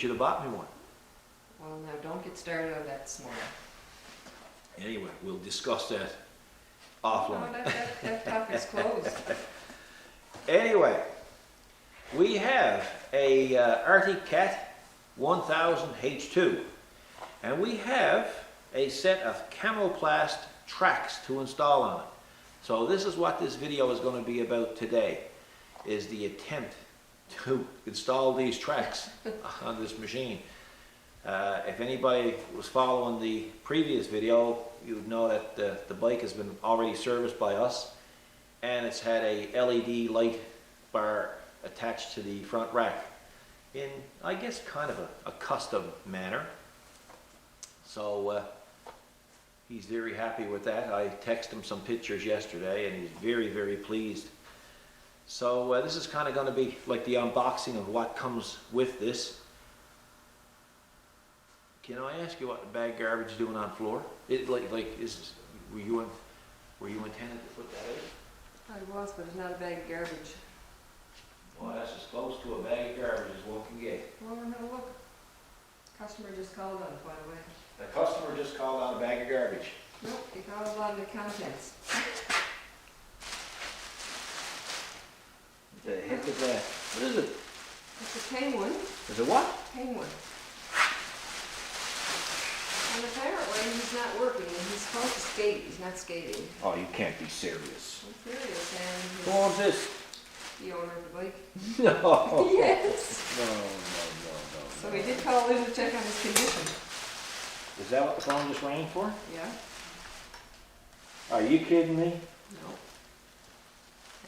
should have bought me one. Well, now don't get started on that this morning. Anyway, we'll discuss that No, offline. that topic's closed. Anyway, we have a Arctic Cat 1000 H2, and we have a set of Camoplast tracks to install on it. So this is what this video is going to be about today, is the attempt to install these tracks on this machine. If anybody was following the previous video, you'd know that the bike has been already serviced by us, and it's had a LED light bar attached to the front rack in, I guess, kind of a custom manner. So he's very happy with that. I texted him some pictures yesterday and he's very, very pleased. So this is kind of going to be like the unboxing of what comes with this. Can I ask you what the bag garbage is doing on the floor? Were you intended to put that in? I was, but it's not a bag of garbage. Well, that's as close to a bag of garbage as one can get. Well, we're gonna look. Customer just called on it, by the way. The customer just called on a bag of garbage. Nope, he called on the contents. The heck is that? What is it? It's a penguin. Is it what? Penguin. And apparently he's not working, and he's supposed to skate. He's not skating. Oh, you can't be serious. I'm serious, and Who owns this? the owner of the bike. No. Yes. No. So he did call in to check on his condition. Is that what the phone just rang for? Yeah. Are you kidding me? No.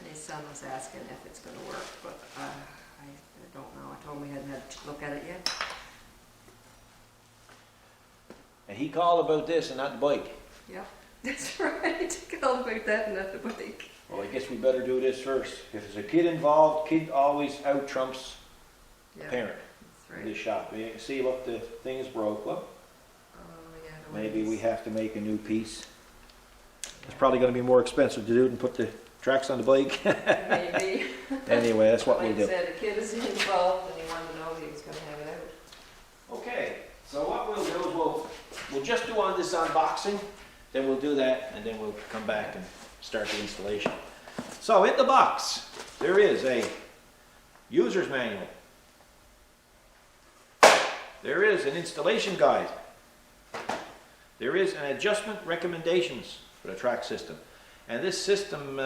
And his son was asking if it's going to work, but I don't know. I told him we hadn't had to look at it yet. And he called about this and not the bike. Yeah, that's right. He called about that and not the bike. Well, I guess we better do this first. If there's a kid involved, kid always out trumps Yeah, parent that's in right. this shop. You can see, look, the thing is broke. Look, Yeah, the maybe we ways. have to make a new piece. It's probably going to be more expensive to do than put the tracks on the bike. Maybe. Anyway, that's what Like we'll I do. said, the kid is involved and he wanted to know if he was going to have it out. Okay, so what we'll do is we'll just do on this unboxing, then we'll do that, and then we'll come back and start the installation. So in the box, there is a user's manual. There is an installation guide. There is an adjustment recommendations for the track system. And this system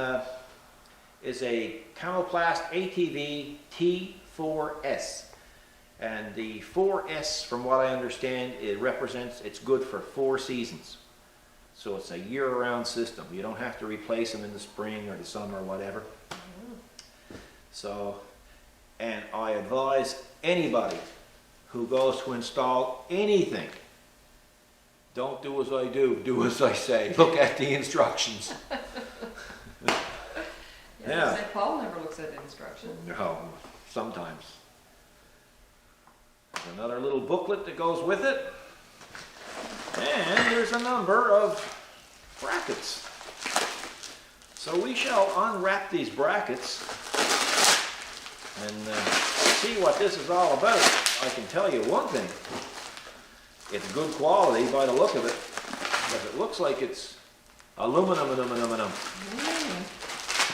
is a Camoplast ATV T4S. And the 4S, from what I understand, it represents it's good for 4 seasons. So it's a year-round system. You don't have to replace them in the spring or the summer or whatever. So, and I advise anybody who goes to install anything, don't do as I do as I say. Look at the instructions. Yeah. St. Paul never looks at the instructions. No, sometimes. There's another little booklet that goes with it. And there's a number of brackets. So we shall unwrap these brackets and see what this is all about. I can tell you one thing. It's good quality by the look of it, because it looks like it's aluminum.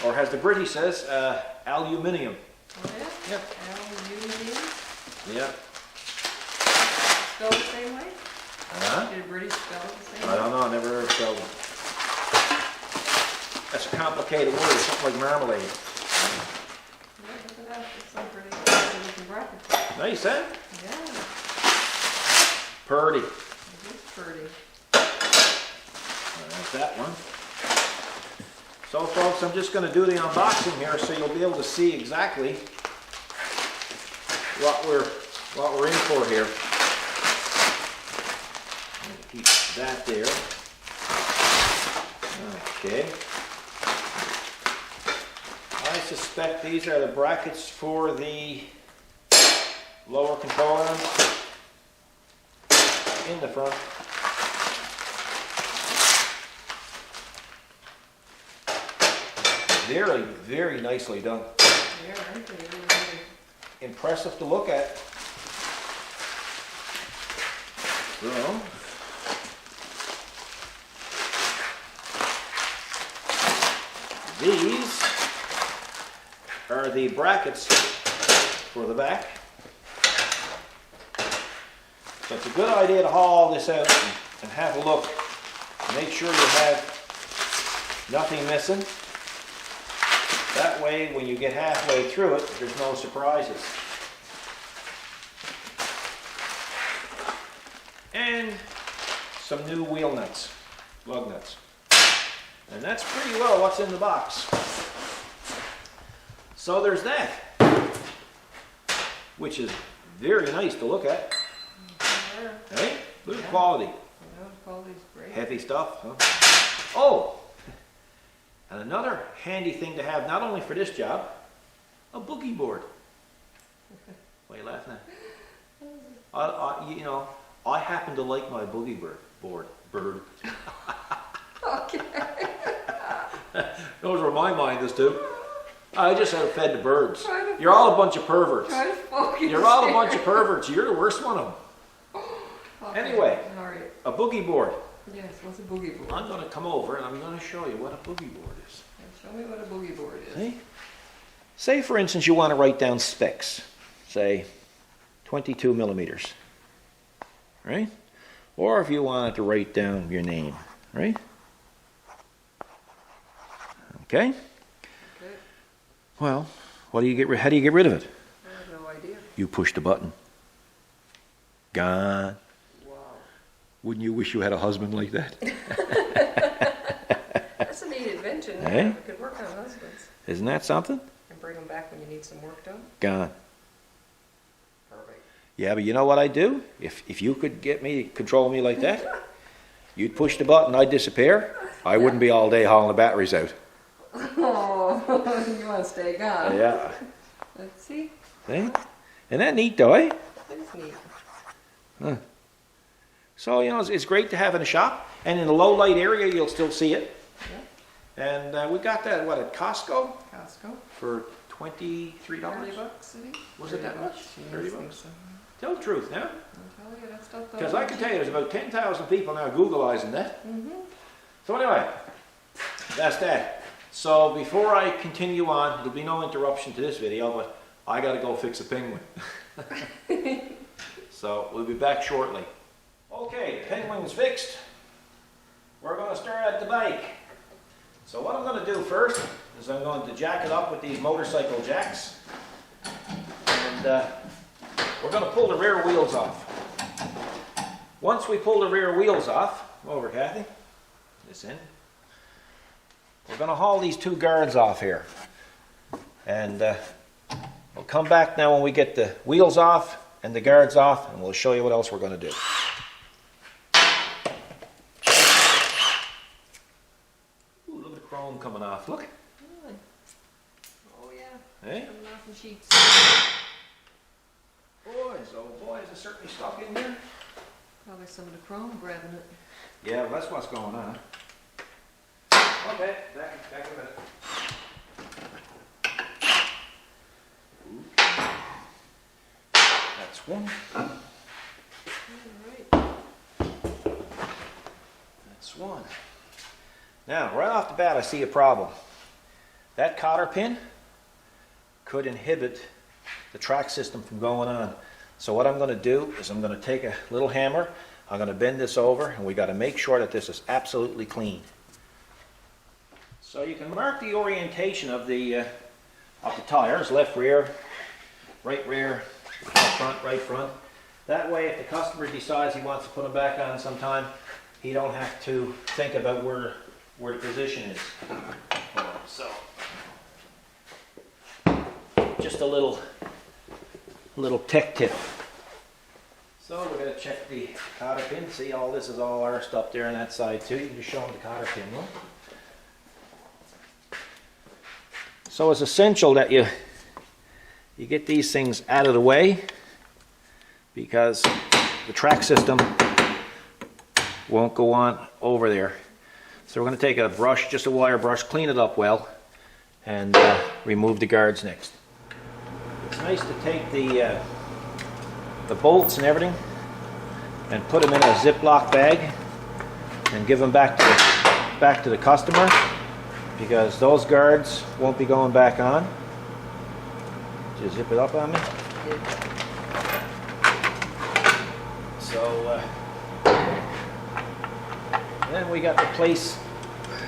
Or as the British says, aluminium. Oh yeah? Yep. Aluminium? Yep. Spelled the same way? Huh? Did British spell it the same I way? don't know, I never heard spelled it. That's a complicated word, something like marmalade. Yeah, look at that. It's some pretty good looking bracket. Nice, eh? Yeah, Purdy. it is pretty. That's that one. So folks, I'm just going to do the unboxing here so you'll be able to see exactly what we're in for here. Keep that there. Okay. I suspect these are the brackets for the lower control arm in the front. Very, very nicely done. Yeah, aren't they? Really, really. Impressive to look at. So, these are the brackets for the back. So it's a good idea to haul all this out and have a look. Make sure you have nothing missing. That way, when you get halfway through it, there's no surprises. And some new wheel nuts, lug nuts. And that's pretty well what's in the box. So there's that, which is very nice to look at. Hey, look at the quality. The quality's great. Heavy stuff, huh? Oh, and another handy thing to have, not only for this job, a boogie board. Why are you laughing at? You know, I happen to like my boogie board. Okay. Those where my mind is too. I just have fed the birds. Try to You're all a bunch of perverts. Try to focus. You're all a bunch of perverts. You're the worst one of them. Okay. Anyway, All right. a boogie board. Yes, what's a boogie board? I'm going to come over and I'm going to show you what a boogie board is. Show me what a boogie board is. See? Say, for instance, you want to write down specs. Say, 22 millimeters. Right? Or if you wanted to write down your name. Right? Okay? Okay. Well, how do you get rid of it? I have no idea. You push the button. Gone. Wow. Wouldn't you wish you had a husband like that? That's a neat invention. Eh? It could work on husbands. Isn't that something? And bring them back when you need some work done. Gone. Perfect. Yeah, but you know what I'd do? If you could control me like that, you'd push the button, I'd disappear. I wouldn't be all day hauling the batteries out. Oh, you want to stay gone. Yeah. Let's see. See? Isn't that neat though, eh? That's neat. Huh. So, you know, it's great to have in a shop. And in the low light area, you'll still see it. Yeah. And we got that, what, at Costco? Costco. For $23? $30, I think. Was it that much? Yes, 30 I think bucks? so. Tell the truth now. I'll tell you that stuff. Because I can tell you there's about 10,000 people now Googleizing that. Mm-hmm. So anyway, that's that. So before I continue on, there'll be no interruption to this video, but I gotta go fix a penguin. So we'll be back shortly. Okay, the penguin's fixed. We're gonna start at the bike. So what I'm gonna do first is I'm going to jack it up with these motorcycle jacks. And we're gonna pull the rear wheels off. Once we pull the rear wheels off, come over Kathy, this in. We're going to haul these two guards off here. And we'll come back now when we get the wheels off and the guards off, and we'll show you what else we're going to do. Ooh, look at the chrome coming off. Look. Really? Oh, yeah. Hey? Coming off the sheets. Boys, oh boys, is certainly stuck in there. Probably some of the chrome grabbing it. Yeah, well, that's what's going on. Okay, back in a minute. That's one. All right. That's one. Now, right off the bat, I see a problem. That cotter pin could inhibit the track system from going on. So what I'm going to do is I'm going to take a little hammer, I'm going to bend this over, and we got to make sure that this is absolutely clean. So you can mark the orientation of the tires, left rear, right front, right front. That way, if the customer decides he wants to put them back on sometime, he don't have to think about where the position is. So, just a little tech tip. So we're going to check the cotter pin. See, all this is all arsed up there on that side too. You can just show them the cotter pin. Look. So it's essential that you get these things out of the way, because the track system won't go on over there. So we're going to take a brush, just a wire brush, clean it up well, and remove the guards next. It's nice to take the bolts and everything and put them in a Ziploc bag and give them back to the customer, because those guards won't be going back on. Did you zip it up on me? So then we got to place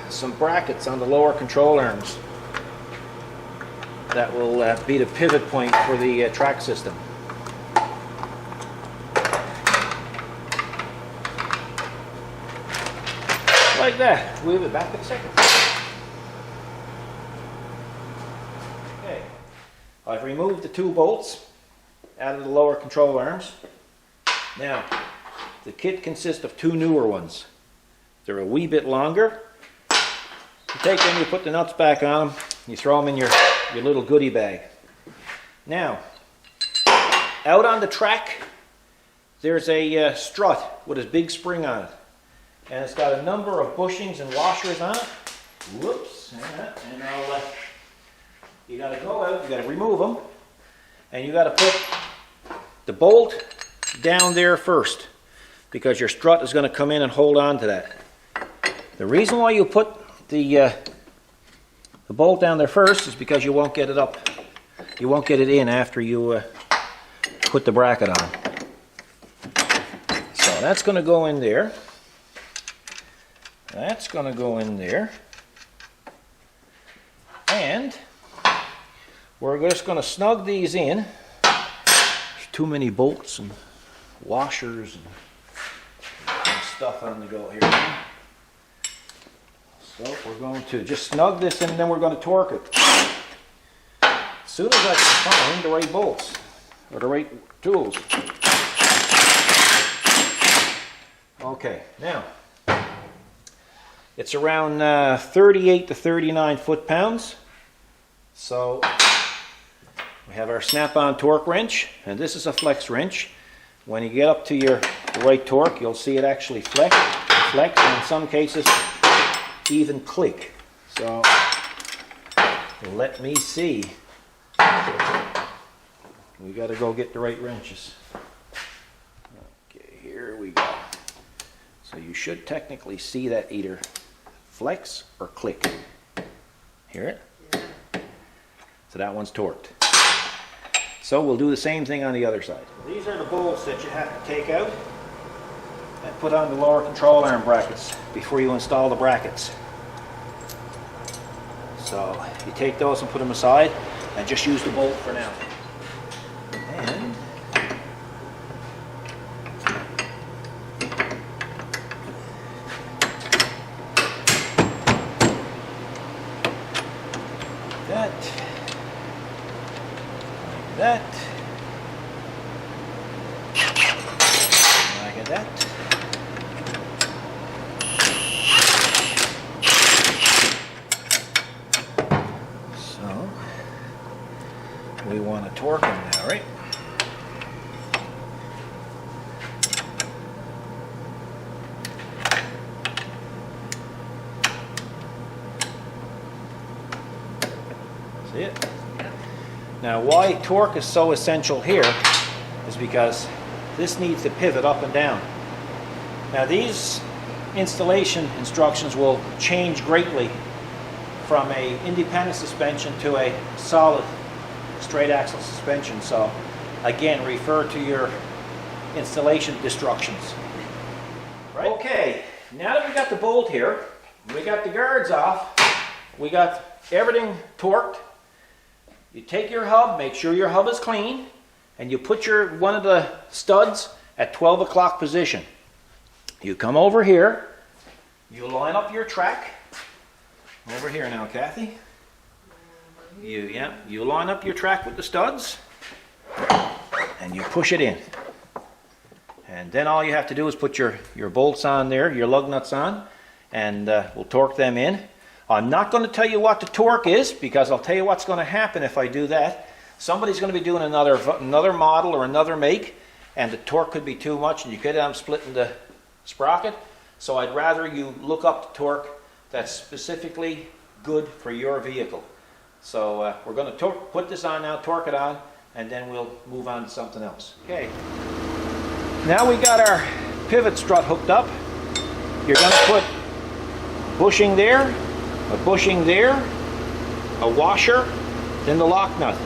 some brackets on the lower control arms that will be the pivot point for the track system. Like that. We'll be back in a second. Okay. I've removed the 2 bolts out of the lower control arms. Now, the kit consists of 2 newer ones. They're a wee bit longer. You take them, you put the nuts back on them, you throw them in your little goodie bag. Now, out on the track, there's a strut with a big spring on it. And it's got a number of bushings and washers on it. Whoops. And I'll you got to go out, you got to remove them, and you got to put the bolt down there first, because your strut is going to come in and hold on to that. The reason why you put the bolt down there first is because you won't get it up. You won't get it in after you put the bracket on. So that's going to go in there. That's going to go in there. And we're just going to snug these in. There's too many bolts and washers and stuff on the go here. So we're going to just snug this in, and then we're going to torque it. As soon as I can find the right bolts or the right tools. Okay, now it's around 38 to 39 foot-pounds. So we have our snap-on torque wrench, and this is a flex wrench. When you get up to the right torque, you'll see it actually flex, and in some cases even click. So let me see. We got to go get the right wrenches. Okay, here we go. So you should technically see that either flex or click. Hear it? Yeah. So that one's torqued. So we'll do the same thing on the other side. These are the bolts that you have to take out and put on the lower control arm brackets before you install the brackets. So you take those and put them aside and just use the bolt for now. And that, like that, like that. So we want to torque them now, right? See it? Now, why torque is so essential here is because this needs to pivot up and down. Now, these installation instructions will change greatly from a independent suspension to a solid straight axle suspension. So, again, refer to your installation instructions. Right? Okay, now that we got the bolt here, we got the guards off, we got everything torqued. You take your hub, make sure your hub is clean, and you put one of the studs at 12 o'clock position. You come over here, you line up your track. Over here now, Kathy. You line up your track with the studs, and you push it in. And then all you have to do is put your bolts on there, your lug nuts on, and we'll torque them in. I'm not going to tell you what the torque is, because I'll tell you what's going to happen if I do that. Somebody's going to be doing another model or another make, and the torque could be too much, and you could end up splitting the sprocket. So I'd rather you look up the torque that's specifically good for your vehicle. So we're going to put this on now, torque it on, and then we'll move on to something else. Okay. Now we got our pivot strut hooked up. You're going to put bushing there, a bushing there, a washer, then the lock nut.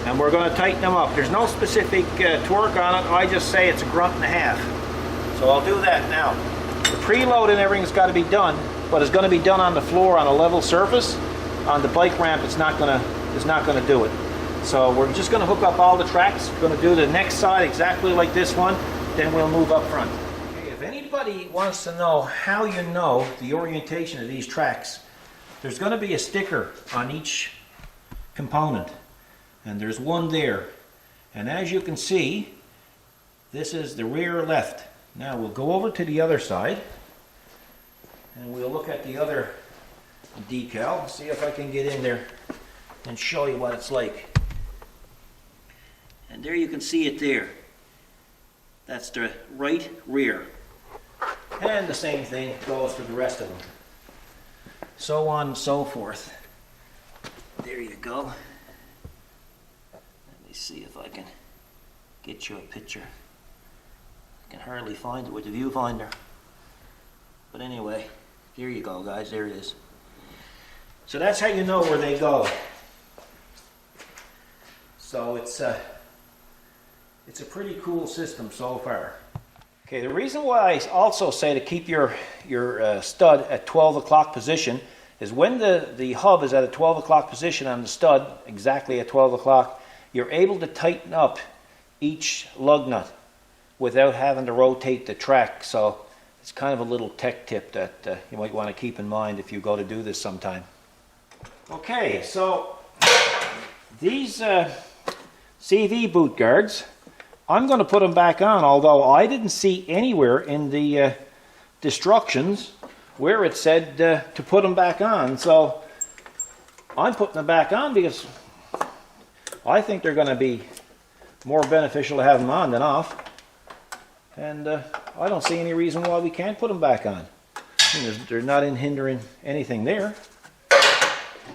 And we're going to tighten them up. There's no specific torque on it. I just say it's a grunt and a half. So I'll do that now. The preload and everything's got to be done, but it's going to be done on the floor on a level surface. On the bike ramp, it's not going to do it. So we're just going to hook up all the tracks. We're going to do the next side exactly like this one. Then we'll move up front. Okay, if anybody wants to know how you know the orientation of these tracks, there's going to be a sticker on each component. And there's one there. And as you can see, this is the rear left. Now we'll go over to the other side and we'll look at the other decal, see if I can get in there and show you what it's like. And there you can see it there. That's the right rear. And the same thing goes for the rest of them. So on and so forth. There you go. Let me see if I can get you a picture. I can hardly find it with the viewfinder. But anyway, here you go, guys. There it is. So that's how you know where they go. So it's a pretty cool system so far. Okay, the reason why I also say to keep your stud at 12 o'clock position is when the hub is at a 12 o'clock position on the stud, exactly at 12 o'clock, you're able to tighten up each lug nut without having to rotate the track. So it's kind of a little tech tip that you might want to keep in mind if you go to do this sometime. Okay, so these CV boot guards, I'm going to put them back on, although I didn't see anywhere in the instructions where it said to put them back on. So I'm putting them back on because I think they're going to be more beneficial to have them on than off. And I don't see any reason why we can't put them back on. I mean, they're not hindering anything there.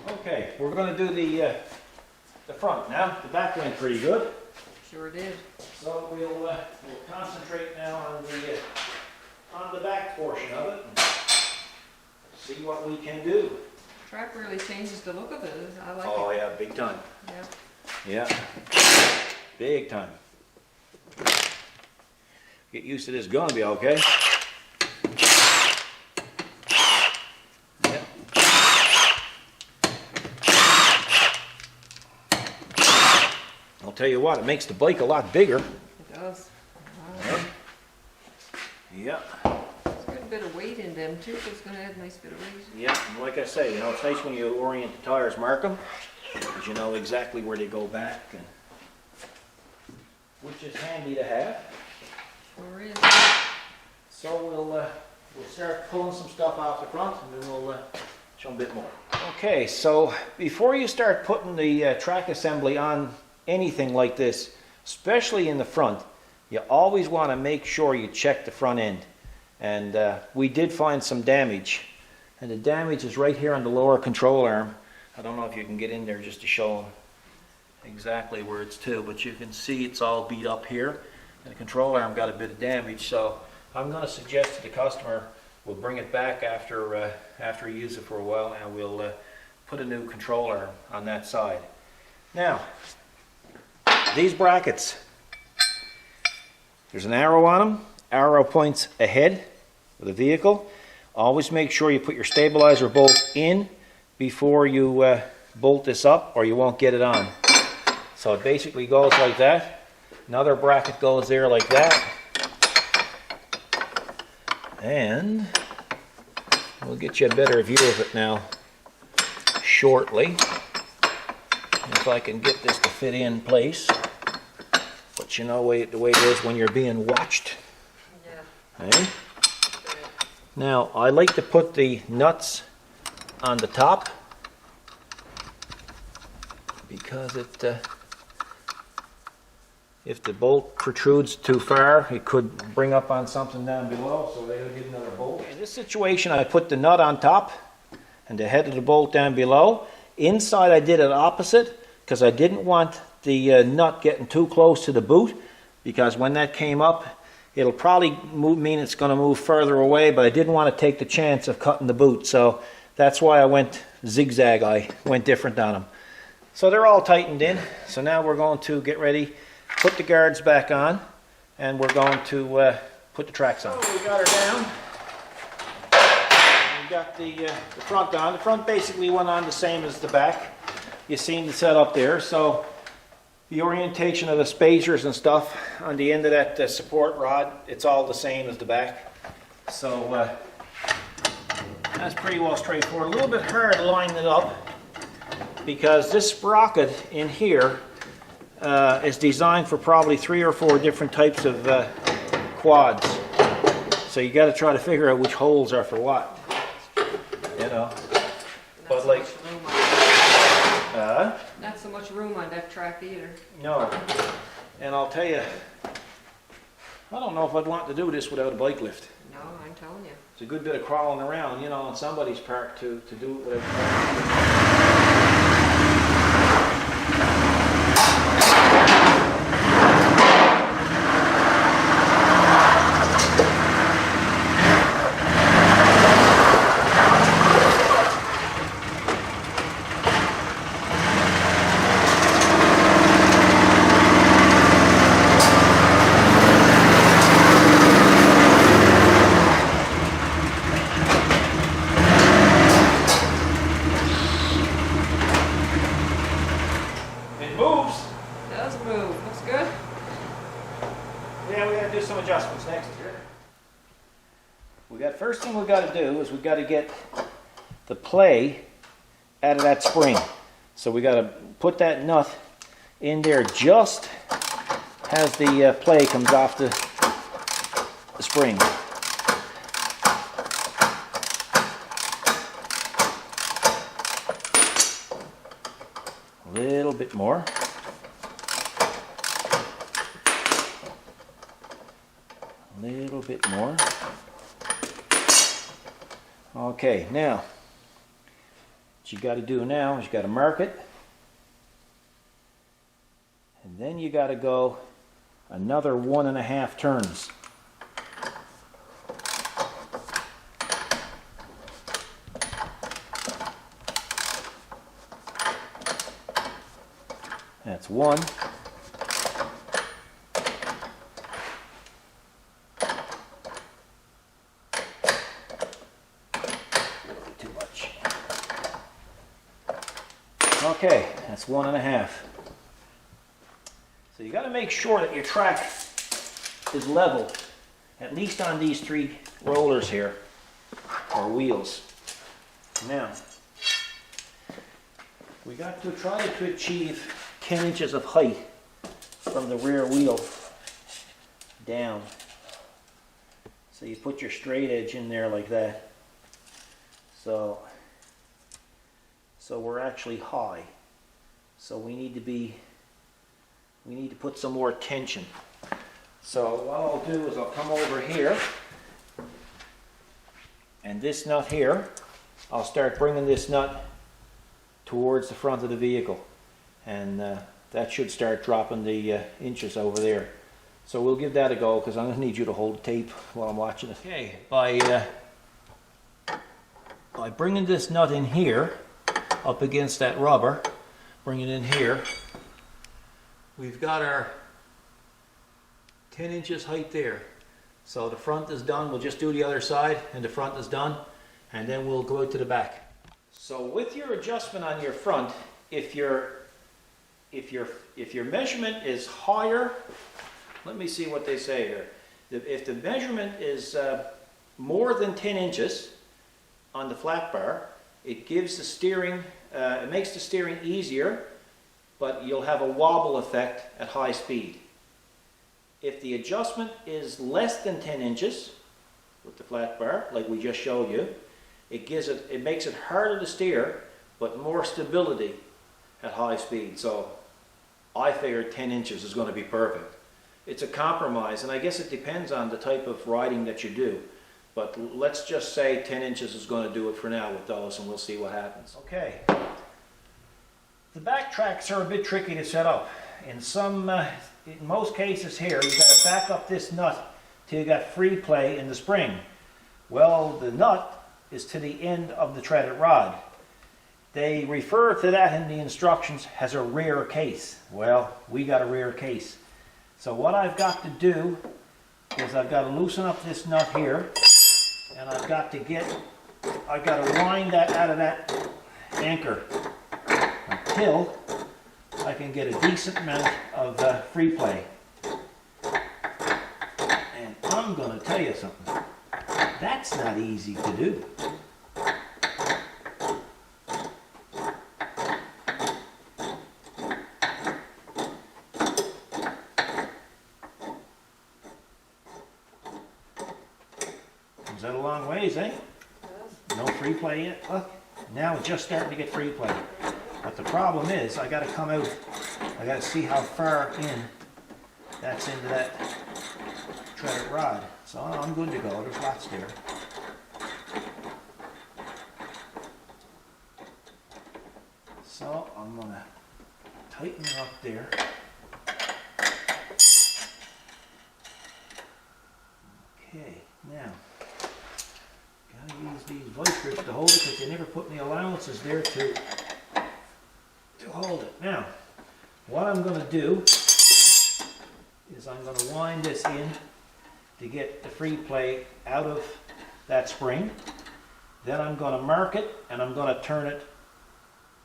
Okay, we're going to do the front now. The back went pretty good. Sure did. So we'll concentrate now on the back portion of it and see what we can do. Track really changes the look of it. I like it. Oh yeah, big time. Yeah. Yeah, big time. Get used to this gun, be okay. Yeah. I'll tell you what, it makes the bike a lot bigger. It does. Yeah. It's got a bit of weight in them too, so it's going to add a nice bit of weight. Yeah, and like I say, you know, it's nice when you orient the tires, mark them, because you know exactly where they go back, and which is handy to have. Sure is. So we'll start pulling some stuff off the front, and then we'll show them a bit more. Okay, so before you start putting the track assembly on anything like this, especially in the front, you always want to make sure you check the front end. And we did find some damage, and the damage is right here on the lower control arm. I don't know if you can get in there just to show them exactly where it's to, but you can see it's all beat up here. And the control arm got a bit of damage, so I'm going to suggest to the customer we'll bring it back after we use it for a while, and we'll put a new control arm on that side. Now, these brackets, there's an arrow on them. Arrow points ahead of the vehicle. Always make sure you put your stabilizer bolt in before you bolt this up, or you won't get it on. So it basically goes like that. Another bracket goes there like that. And we'll get you a better view of it now shortly. If I can get this to fit in place. But you know the way it is when you're being watched. Yeah. Okay? Now, I like to put the nuts on the top because if the bolt protrudes too far, it could bring up on something down below, so they'll get another bolt. In this situation, I put the nut on top and the head of the bolt down below. Inside, I did it opposite because I didn't want the nut getting too close to the boot, because when that came up, It'll probably mean it's going to move further away, but I didn't want to take the chance of cutting the boot, so that's why I went zigzag. I went different on them. So they're all tightened in. So now we're going to get ready, put the guards back on, and we're going to put the tracks on. So we got her down. We got the front on. The front basically went on the same as the back. You seen the setup there. So the orientation of the spacers and stuff on the end of that support rod, it's all the same as the back. So that's pretty well straightforward. A little bit hard lining it up because this sprocket in here is designed for probably 3 or 4 different types of quads. So you got to try to figure out which holes are for what. You know. But like, not so much room on that track either. no. And I'll tell you, I don't know if I'd want to do this without a bike lift. No, I'm telling you. It's a good bit of crawling around, you know, on somebody's part to do it without. It moves. It does move. Looks good. Yeah, we got to do some adjustments next year. First thing we got to do is we got to get the play out of that spring. So we got to put that nut in there just as the play comes off the spring. A little bit more. A little bit more. Okay, now, what you got to do now is you got to mark it. And then you got to go another 1.5 turns. That's 1. Too much. Okay, that's 1.5. So you got to make sure that your track is level, at least on these 3 rollers here, or wheels. Now, we got to try to achieve 10 inches of height from the rear wheel down. So you put your straight edge in there like that. So we're actually high. So we need to put some more tension. So what I'll do is I'll come over here, and this nut here, I'll start bringing this nut towards the front of the vehicle, and that should start dropping the inches over there. So we'll give that a go, because I'm going to need you to hold the tape while I'm watching it. Okay, by bringing this nut in here, up against that rubber, bring it in here, we've got our 10 inches height there. So the front is done. We'll just do the other side, and the front is done, and then we'll go out to the back. So with your adjustment on your front, if your measurement is higher, let me see what they say here. If the measurement is more than 10 inches on the flat bar, it gives the steering, it makes the steering easier, but you'll have a wobble effect at high speed. If the adjustment is less than 10 inches with the flat bar, like we just showed you, it makes it harder to steer, but more stability at high speed. So I figured 10 inches is going to be perfect. It's a compromise, and I guess it depends on the type of riding that you do. But let's just say 10 inches is going to do it for now with those, and we'll see what happens. Okay. The back tracks are a bit tricky to set up. In most cases here, you've got to back up this nut till you got free play in the spring. Well, the nut is to the end of the threaded rod. They refer to that in the instructions as a rear case. Well, we got a rear case. So what I've got to do is I've got to loosen up this nut here, and I've got to wind that out of that anchor until I can get a decent amount of free play. And I'm going to tell you something. That's not easy to do. Comes out a long ways, eh? No free play yet. Look, now it's just starting to get free play. But the problem is, I got to come out. I got to see how far in that's into that threaded rod. So I'm good to go. There's lots there. So I'm going to tighten it up there. Okay, now gotta use these vice grips to hold it because they never put any allowances there to hold it. Now, what I'm going to do is I'm going to wind this in to get the free play out of that spring. Then I'm going to mark it and I'm going to turn it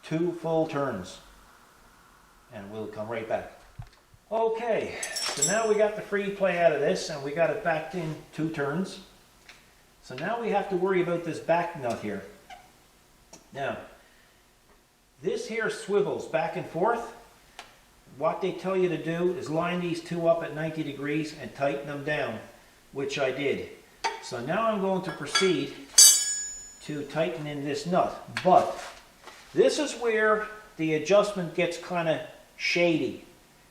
2 full turns. And we'll come right back. Okay, so now we got the free play out of this and we got it backed in 2 turns. So now we have to worry about this back nut here. Now, this here swivels back and forth. What they tell you to do is line these 2 up at 90 degrees and tighten them down, which I did. So now I'm going to proceed to tighten in this nut. But this is where the adjustment gets kind of shady.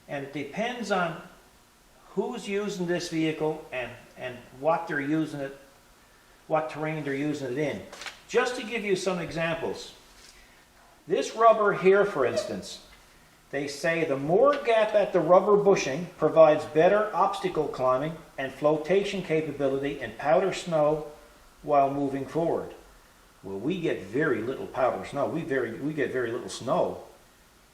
And it depends on who's using this vehicle and what they're using it, what terrain they're using it in. Just to give you some examples. This rubber here, for instance, they say the more gap at the rubber bushing provides better obstacle climbing and flotation capability in powder snow while moving forward. Well, we get very little powder snow. We get very little snow.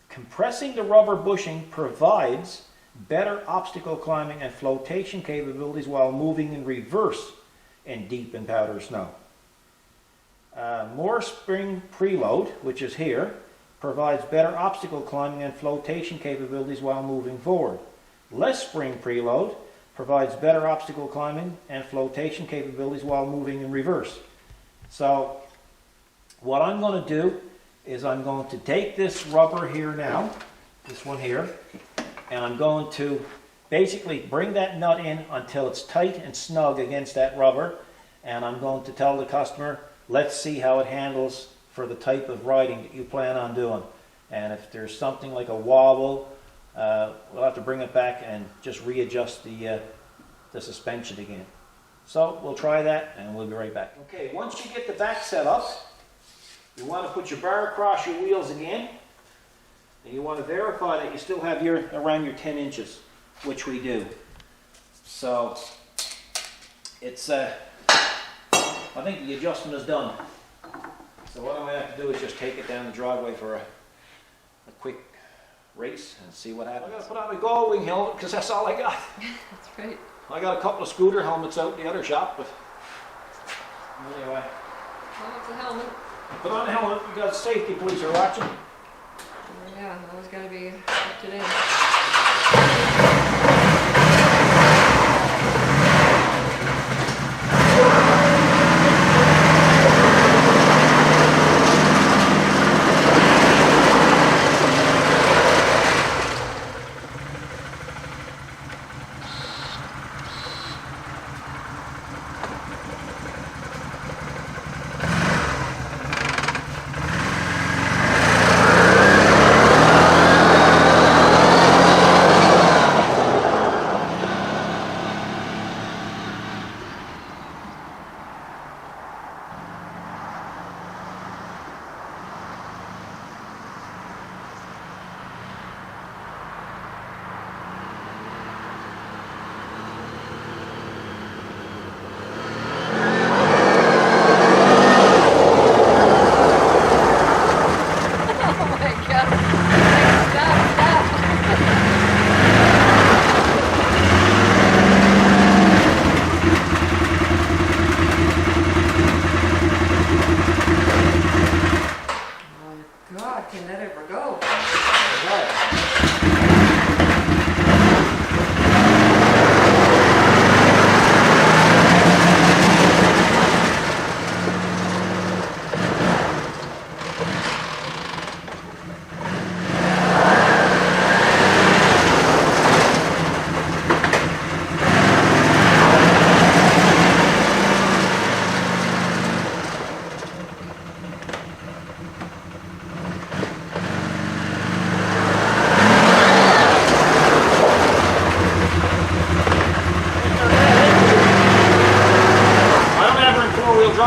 Compressing the rubber bushing provides better obstacle climbing and flotation capabilities while moving in reverse in deep and powder snow. More spring preload, which is here, provides better obstacle climbing and flotation capabilities while moving forward. Less spring preload provides better obstacle climbing and flotation capabilities while moving in reverse. So what I'm going to do is I'm going to take this rubber here now, this one here, and I'm going to basically bring that nut in until it's tight and snug against that rubber, and I'm going to tell the customer, let's see how it handles for the type of riding that you plan on doing. And if there's something like a wobble, we'll have to bring it back and just readjust the suspension again. So we'll try that and we'll be right back. Okay, once you get the back set up, you want to put your bar across your wheels again, and you want to verify that you still have around your 10 inches, which we do. So it's I think the adjustment is done. So what I'm going to have to do is just take it down the driveway for a quick race and see what happens. I'm going to put on my Gullwing helmet because that's all I got. That's right. I got a couple of scooter helmets out in the other shop, but anyway. Well, it's a helmet. Put on the helmet because safety police are watching. Oh, yeah, always got to be up to date.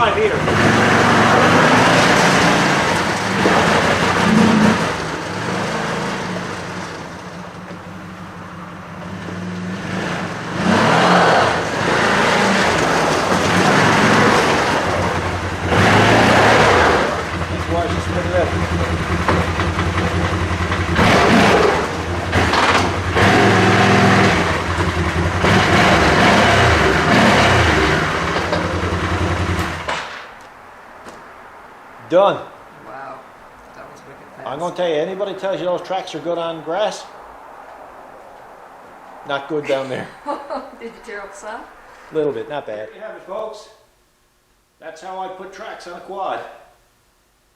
drive either. That's why she's put it up. Done. Wow, that was wicked fast. I'm going to tell you, anybody tells you those tracks are good on grass, not good down there. Did you tear up some? A little bit, not bad. There you have it, folks. That's how I put tracks on a quad.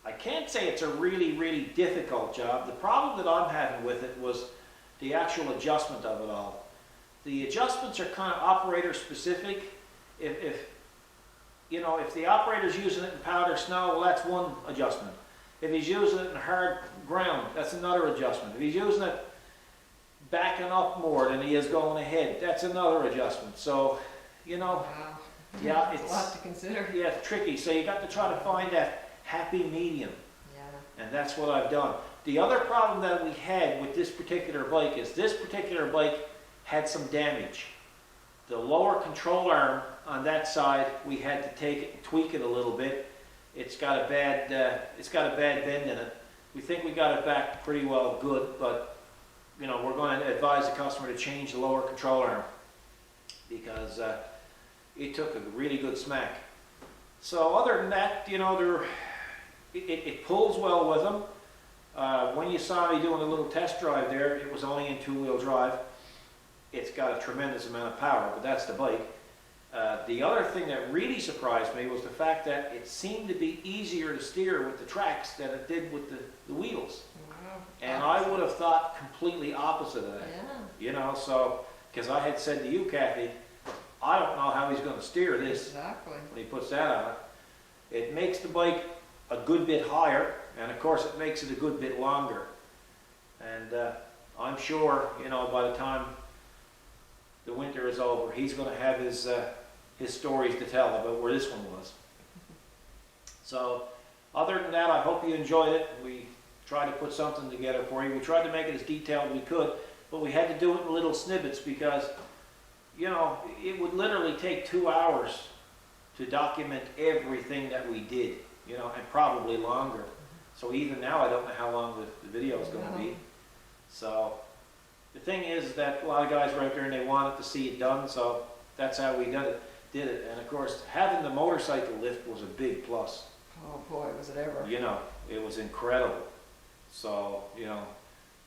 I can't say it's a really, really difficult job. The problem that I'm having with it was the actual adjustment of it all. The adjustments are kind of operator specific. If the operator's using it in powder snow, well, that's one adjustment. If he's using it in hard ground, that's another adjustment. If he's using it backing up more than he is going ahead, that's another adjustment. So, Wow. yeah, It's a lot to consider. yeah, it's tricky. So you got to try to find that happy medium, Yeah. and that's what I've done. The other problem that we had with this particular bike is this particular bike had some damage. The lower control arm on that side, we had to take it and tweak it a little bit. It's got a bad bend in it. We think we got it back pretty well good, but we're going to advise the customer to change the lower control arm because it took a really good smack. So other than that, it pulls well with them. When you saw me doing a little test drive there, it was only in two-wheel drive. It's got a tremendous amount of power, but that's the bike. The other thing that really surprised me was the fact that it seemed to be easier to steer with the tracks than it did with the wheels. Wow. And I would have thought completely opposite of that. Yeah. So, because I had said to you, Kathy, I don't know how he's going to steer this Exactly. when he puts that on it. It makes the bike a good bit higher, and of course it makes it a good bit longer. And I'm sure, by the time the winter is over, he's going to have his stories to tell about where this one was. So, other than that, I hope you enjoyed it. We tried to put something together for you. We tried to make it as detailed as we could, but we had to do it in little snippets because, it would literally take 2 hours to document everything that we did, and probably longer. So even now, I don't know how long the video is going to be. So the thing is that a lot of guys are out there and they wanted to see it done, so that's how we did it. And of course, having the motorcycle lift was a big plus. Oh boy, was it ever. It was incredible. So,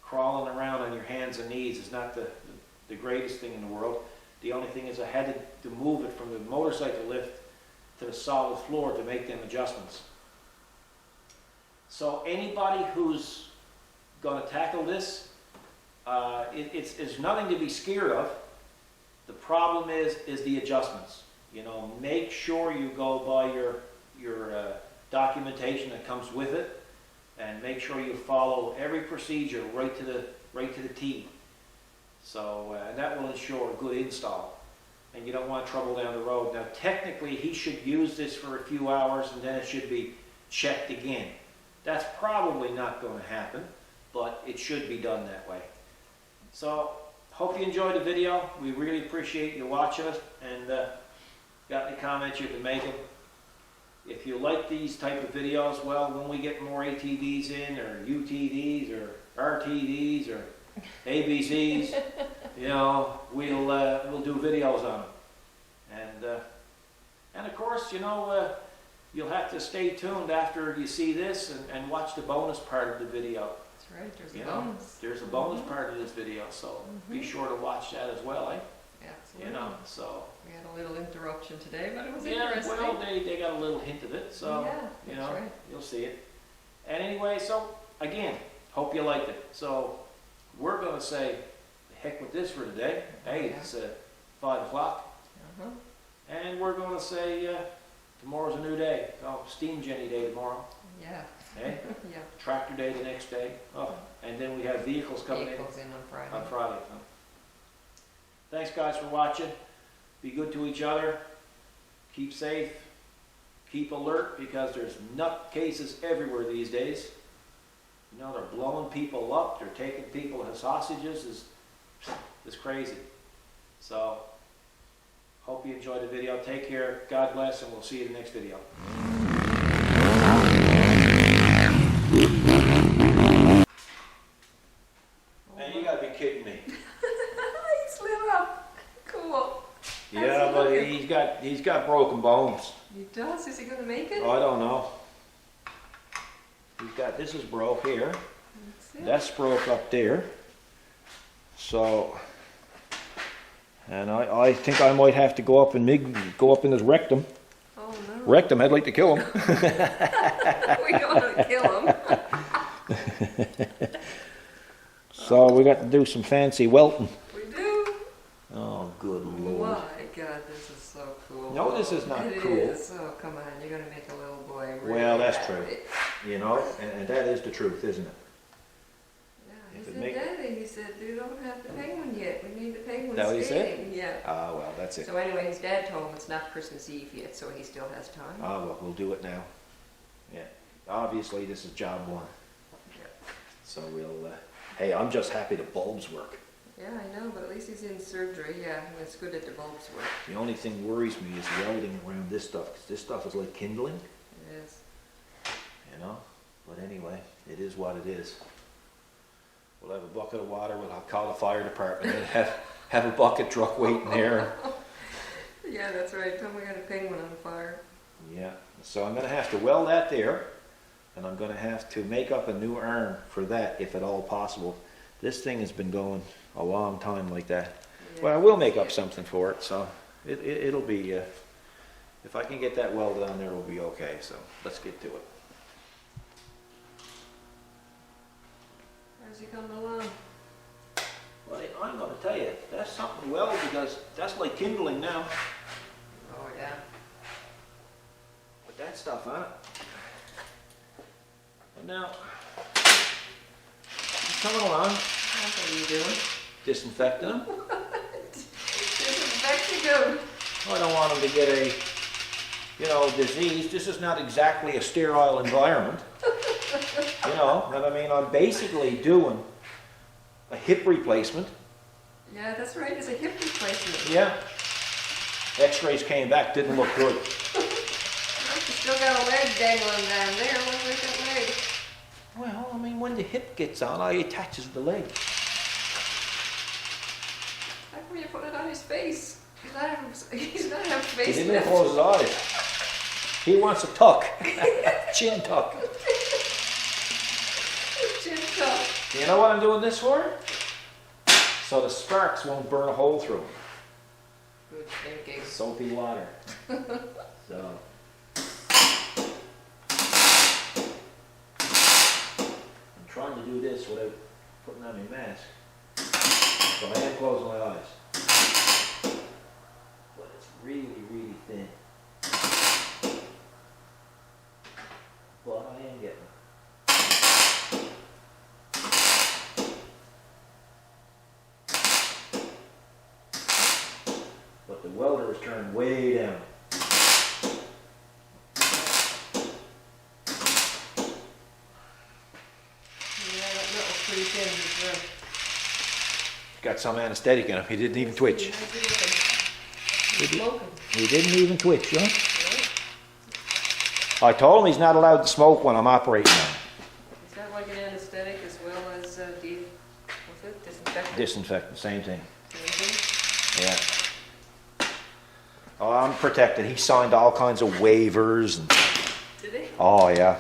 crawling around on your hands and knees is not the greatest thing in the world. The only thing is I had to move it from the motorcycle lift to the solid floor to make them adjustments. So anybody who's going to tackle this, it's nothing to be scared of. The problem is the adjustments. Make sure you go by your documentation that comes with it, and make sure you follow every procedure right to the T. So and that will ensure a good install, and you don't want trouble down the road. Now, technically, he should use this for a few hours, and then it should be checked again. That's probably not going to happen, but it should be done that way. So, hope you enjoyed the video. We really appreciate you watching it, and got any comments you can make them. If you like these type of videos, well, when we get more ATVs in, or UTVs, or RTVs, or ABCs, we'll do videos on them. And of course, you'll have to stay tuned after you see this and watch the bonus part of the video. That's right, there's a bonus. There's a bonus part of this video, so be sure to watch that as well, eh? Absolutely. So. We had a little interruption today, but it was Yeah, interesting. well, they got a little hint of it, so, Yeah, that's right. you'll see it. And anyway, so, again, hope you liked it. So, we're going to say, the heck with this for today. Hey, Yeah. it's 5 o'clock. Uh-huh. And we're going to say, tomorrow's a new day. Oh, Steam Jenny Day tomorrow. Yeah. Eh? Yeah. Tractor Day the next day. Oh, and then we have vehicles coming Vehicles in on Friday. on Friday. So. Thanks, guys, for watching. Be good to each other. Keep safe. keep alert because there's nut cases everywhere these days. You know, they're blowing people up, they're taking people as hostages. It's crazy. So, hope you enjoyed the video. Take care, God bless, and we'll see you in the next video. Man, you gotta be kidding me. He slid up. Cool. Yeah, but he's got broken bones. He does? Is he gonna make it? Oh, I don't know. This is broke here. That's broke up there. So, and I think I might have to go up in his rectum. Oh no. Rectum, I'd like to kill him. We don't want to kill him. So we got to do some fancy welting. We do. Oh, good Lord. My God, this is so cool. No, this is not cool. It is. Oh, come on. You're going to make a little boy really Well, that's happy. true. You know, and that is the truth, isn't it? Yeah, If he it said, make- Daddy, he said, we don't have the penguin yet. We need the penguin That what he said? skating. Yeah. Ah, well, that's it. So anyway, his dad told him it's not Christmas Eve yet, so he still has time. Ah, well, we'll do it now. Yeah. Obviously, this is job one. Yeah. So we'll, hey, I'm just happy the bulbs work. Yeah, I know, but at least he's in surgery. Yeah, it's good that the bulbs work. The only thing worries me is welding around this stuff, because this stuff is like kindling, It is. you know? But anyway, it is what it is. We'll have a bucket of water, we'll call the fire department, and have a bucket truck waiting there. Yeah, that's right. Tell him we got a penguin on fire. Yeah, so I'm gonna have to weld that there, and I'm gonna have to make up a new arm for that, if at all possible. This thing has been going a long time like that. Yeah. Well, I will make up something for it, so it'll be, if I can get that welded on there, it'll be okay, so let's get to it. How's he coming along? Well, I'm gonna tell you, that's something to weld, because that's like kindling now. Oh, yeah. Put that stuff on it. And now, he's coming along, What are you doing? disinfecting them. Disinfecting him. I don't want them to get a, you know, disease. This is not exactly a sterile environment. You know, and I mean, I'm basically doing a hip replacement. Yeah, that's right. It's a hip replacement. Yeah. X-rays came back, didn't look good. You still got a leg dangling down there. What's with that leg? Well, I mean, when the hip gets on, I attaches the leg. How come you put it on his face? He's not having He face didn't even lift. close his eyes. He wants a tuck, chin tuck. Chin tuck. You know what I'm doing this for? So the sparks won't burn a hole through them. Good thinking. Soapy water. So. I'm trying to do this without putting on my mask. So I am closing my eyes. But it's really, really thin. But I am getting it. But the welder is turned way down. Yeah, that metal's pretty thin. He's Got some anesthetic in him. He didn't even twitch. He's smoking. He didn't even twitch, huh? I told him he's not allowed to smoke when I'm operating on him. Is that like an anesthetic as well as what's it? Disinfectant? Disinfectant, same thing. Same thing? Yeah. Oh, I'm protected. He signed all kinds of waivers. And, Did he? oh, yeah.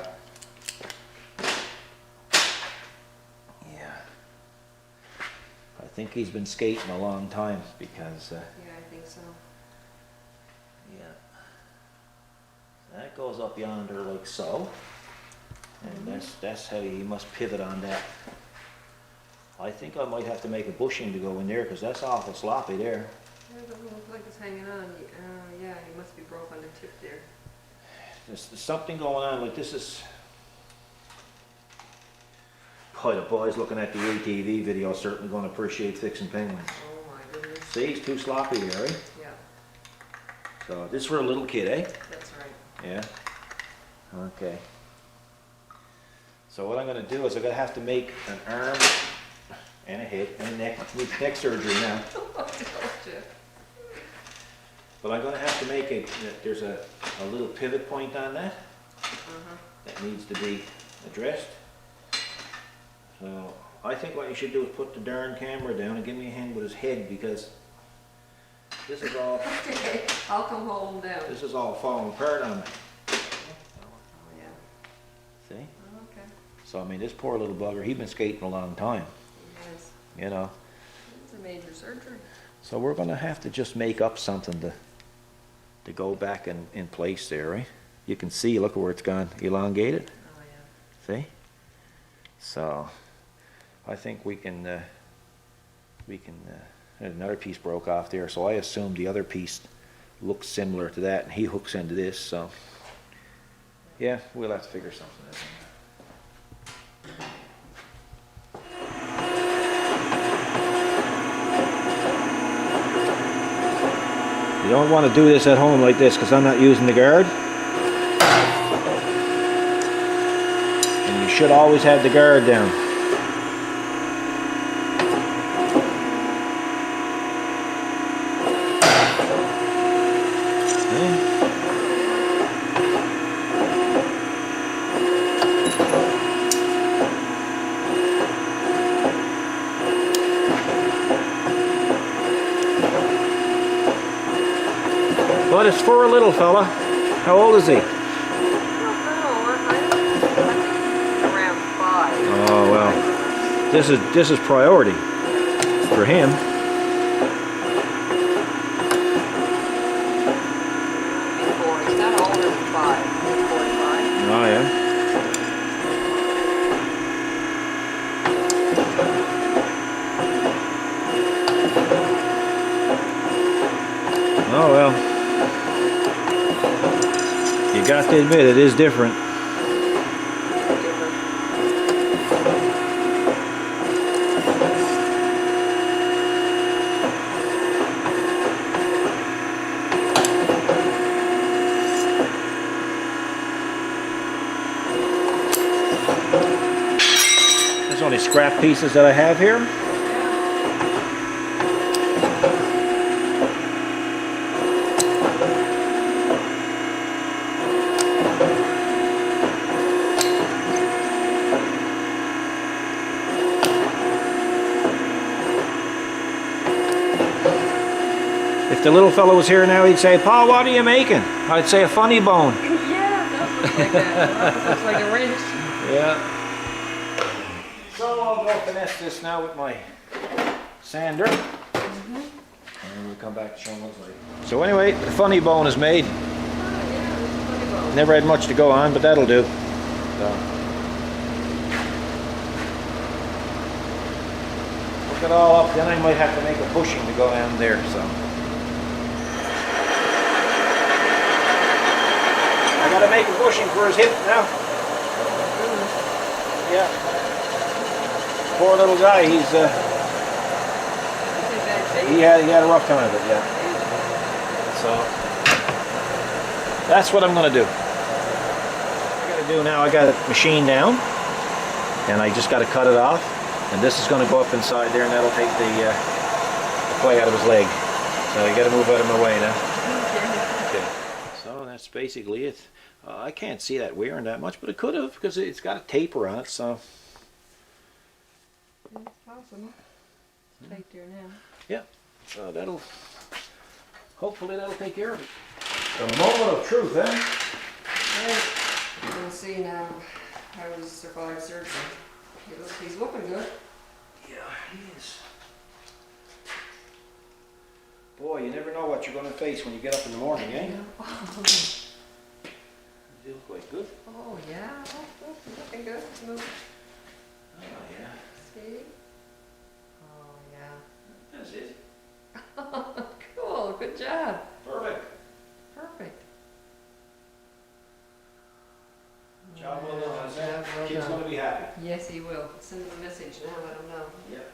Yeah. I think he's been skating a long time because, Yeah, I think so. yeah. That goes up yonder like so. And that's how you must pivot on that. I think I might have to make a bushing to go in there because that's awful sloppy there. Yeah, it doesn't look like it's hanging on. Yeah, he must be broke on the tip there. There's something going on, like this is... Boy, the boys looking at the ATV video are certainly going to appreciate fixing penguins. Oh my goodness. See, he's too sloppy there, eh? Yeah, So this is for a little kid, eh? that's right. Yeah. Okay. So what I'm gonna do is I'm gonna have to make an arm and a head and a neck. Needs neck surgery now. But I'm gonna have to make there's a little pivot point on that that needs to be addressed. So I think what you should do is put the darn camera down and give me a hand with his head, because this is all. Okay, I'll come hold him down. This is all falling apart on me. Oh, yeah. See? Okay. So I mean, this poor little bugger, he's been skating a long time. Yes. You know. It's a major surgery. So we're gonna have to just make up something to go back in place there, right? You can see, look where it's gone elongated. Oh, yeah. See? So I think we can another piece broke off there, so I assumed the other piece looks similar to that, and he hooks into this, so yeah, we'll have to figure something out. You don't want to do this at home like this, because I'm not using the guard. And you should always have the guard down. But it's for a little fella. How old is he? I don't know. I think around 5. Oh well, this is priority for him. Before he's not older than 5. He's 45. Oh yeah. Oh well. You got to admit, it is different. There's only scrap pieces that I have here. If the little fellow was here now, he'd say, "Paul, what are you making?" I'd say, "A funny bone." Yeah, it does look like that. It looks like a wrench. Yeah. So I'll go finesse this now with my sander. And we'll come back to show them what it's like. So anyway, the funny bone is made. Oh, yeah, it's a funny bone. Never had much to go on, but that'll do. So. Hook it all up, then I might have to make a bushing to go down there, so. I gotta make a bushing for his hip now. Yeah. Poor little guy, he had a rough time of it, yeah. So that's what I'm gonna do. What I gotta do now, I got it machined down, and I just gotta cut it off, and this is gonna go up inside there, and that'll take the clay out of his leg. So you gotta move out of my way now. Okay. So that's basically it. I can't see that wearing that much, but it could have, because it's got a taper on it, so. It's possible. It's right there now. Yeah, so hopefully that'll take care of it. The moment of truth, eh? Right. We'll see now how he survived surgery. He's looking good. Yeah, he is. Boy, you never know what you're going to face when you get up in the morning, eh? You look quite good. Oh, yeah. Oh, looking good. Move. Oh, yeah. See? Oh, yeah. That's it. Cool. Good job. Perfect. Perfect. Job well done, I said. Job well Kid's done. going to be happy. Yes, he will. Send him a message now. Let him know. Yeah.